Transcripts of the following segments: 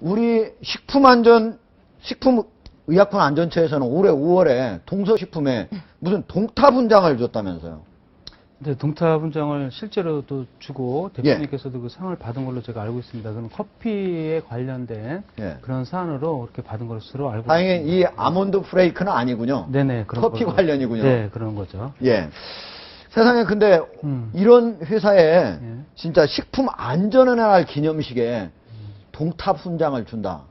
우리 식품의약품안전처에서는 올해 5월에 동서식품에 무슨 동타 분장을 줬다면서요? 네, 동타 분장을 실제로 또 주고 대표님께서도 그 상을 받은 걸로 제가 알고 있습니다. 그럼 커피에 관련된 그런 사안으로 그렇게 받은 것으로 알고 다행히 있습니다. 이 아몬드 프레이크는 아니군요. 네네. 그런 커피 거죠. 관련이군요. 네, 그런 거죠. 예. 세상에 근데 이런 회사에 진짜 식품 안전의 날 기념식에 동타 분장을 준다.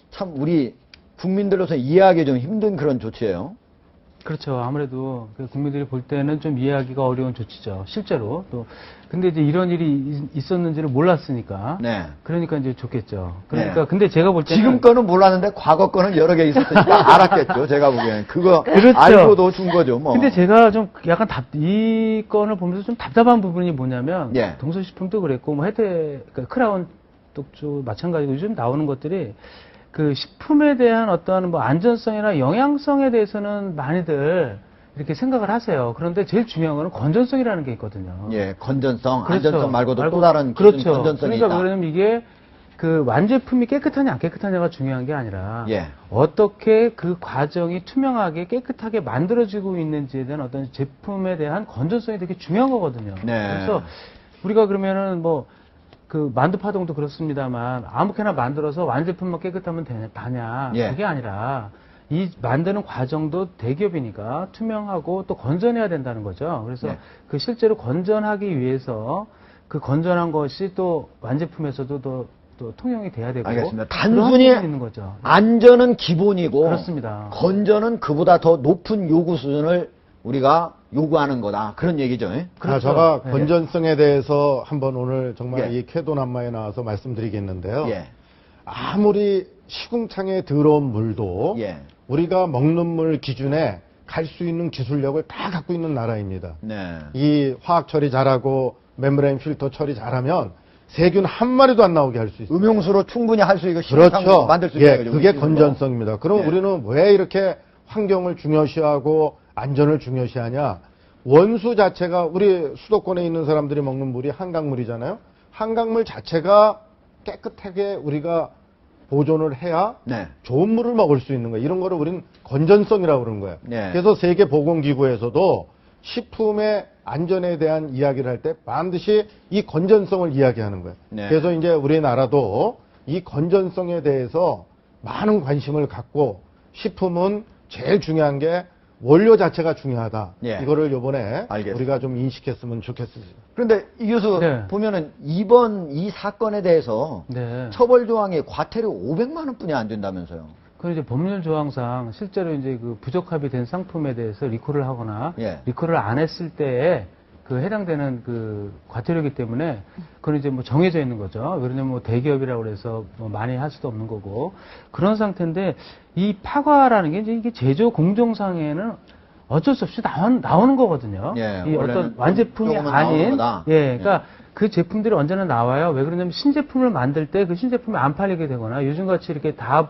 참 우리 국민들로서 이해하기 좀 힘든 그런 조치예요. 그렇죠. 아무래도 국민들이 볼 때는 좀 이해하기가 어려운 조치죠. 실제로. 또 근데 이제 이런 일이 있었는지를 몰랐으니까. 네. 그러니까 이제 좋겠죠. 그러니까 네. 근데 제가 볼 때는 지금 거는 몰랐는데 과거 거는 여러 개 있었으니까 알았겠죠. 제가 보기엔 그거 그렇죠. 알고도 준 거죠. 뭐. 근데 제가 좀 약간 이 건을 보면서 좀 답답한 부분이 뭐냐면 동서식품도 그랬고 뭐 그러니까 크라운 쪽도 마찬가지고 요즘 나오는 것들이 그 식품에 대한 어떤 뭐 안전성이나 영양성에 대해서는 많이들 이렇게 생각을 하세요. 그런데 제일 중요한 거는 건전성이라는 게 있거든요. 예, 건전성, 그렇죠. 안전성 말고도 또 다른 기준 그렇죠. 건전성이 그러니까 있다. 그러면 이게 그 완제품이 깨끗하냐 안 깨끗하냐가 중요한 게 아니라 예. 어떻게 그 과정이 투명하게 깨끗하게 만들어지고 있는지에 대한 어떤 제품에 대한 건전성이 되게 중요한 거거든요. 네. 그래서 우리가 그러면은 뭐 그 만두파동도 그렇습니다만 아무렇게나 만들어서 완제품만 깨끗하면 다냐 그게 아니라 이 만드는 과정도 대기업이니까 투명하고 또 건전해야 된다는 거죠. 그래서 그 실제로 건전하기 위해서 그 건전한 것이 또 완제품에서도 또 통용이 돼야 되고. 알겠습니다. 단순히 있는 거죠. 안전은 기본이고 그렇습니다. 건전은 그보다 더 높은 요구 수준을 우리가 요구하는 거다. 그런 얘기죠. 그렇죠. 제가 건전성에 대해서 한번 오늘 정말 이 쾌도남마에 나와서 말씀드리겠는데요. 아무리 시궁창에 들어온 물도 우리가 먹는 물 기준에 갈 수 있는 기술력을 다 갖고 있는 나라입니다. 이 화학 처리 잘하고 멤브레인 필터 처리 잘하면 세균 한 마리도 안 나오게 할 수 있어요. 음용수로 충분히 할 수 있고 그렇죠. 만들 수 있는 거죠. 그게 건전성입니다. 그럼 우리는 왜 이렇게 환경을 중요시하고 안전을 중요시하냐? 원수 자체가 우리 수도권에 있는 사람들이 먹는 물이 한강물이잖아요. 한강물 자체가 깨끗하게 우리가 보존을 해야 좋은 물을 먹을 수 있는 거예요. 이런 거를 우리는 건전성이라고 그러는 거예요. 그래서 세계보건기구에서도 식품의 안전에 대한 이야기를 할 때 반드시 이 건전성을 이야기하는 거예요. 그래서 이제 우리나라도 이 건전성에 대해서 많은 관심을 갖고 식품은 제일 중요한 게 원료 자체가 중요하다. 이거를 요번에 우리가 좀 인식했으면 좋겠습니다. 그런데 이 교수 보면은 이번 이 사건에 대해서 처벌 조항이 과태료 500만 원뿐이 안 된다면서요. 그 이제 법률 조항상 실제로 이제 그 부적합이 된 상품에 대해서 리콜을 하거나 리콜을 안 했을 때에 그 해당되는 그 과태료이기 때문에 그건 이제 뭐 정해져 있는 거죠. 왜냐면 뭐 대기업이라고 그래서 뭐 많이 할 수도 없는 거고 그런 상태인데 이 파과라는 게 이제 이게 제조 공정상에는 어쩔 수 없이 나오는 거거든요. 이 어떤 완제품이 아닌 그러니까 그 제품들이 언제나 나와요. 왜 그러냐면 신제품을 만들 때 그 신제품이 안 팔리게 되거나 요즘같이 이렇게 다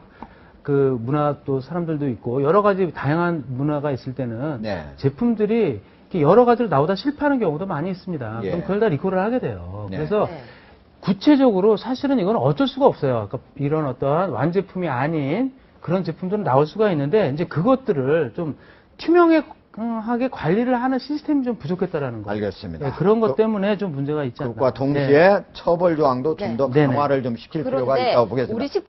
그 문화 또 사람들도 있고 여러 가지 다양한 문화가 있을 때는 제품들이 여러 가지로 나오다 실패하는 경우도 많이 있습니다. 그럼 그걸 다 리콜을 하게 돼요. 그래서 구체적으로 사실은 이건 어쩔 수가 없어요. 그러니까 이런 어떠한 완제품이 아닌 그런 제품들은 나올 수가 있는데 이제 그것들을 좀 투명하게 관리를 하는 시스템이 좀 부족했다라는 거예요. 알겠습니다. 그런 것 때문에 좀 문제가 있지 않나. 그것과 동시에 처벌 조항도 좀 더 강화를 좀 시킬 필요가 있다고 보겠습니다.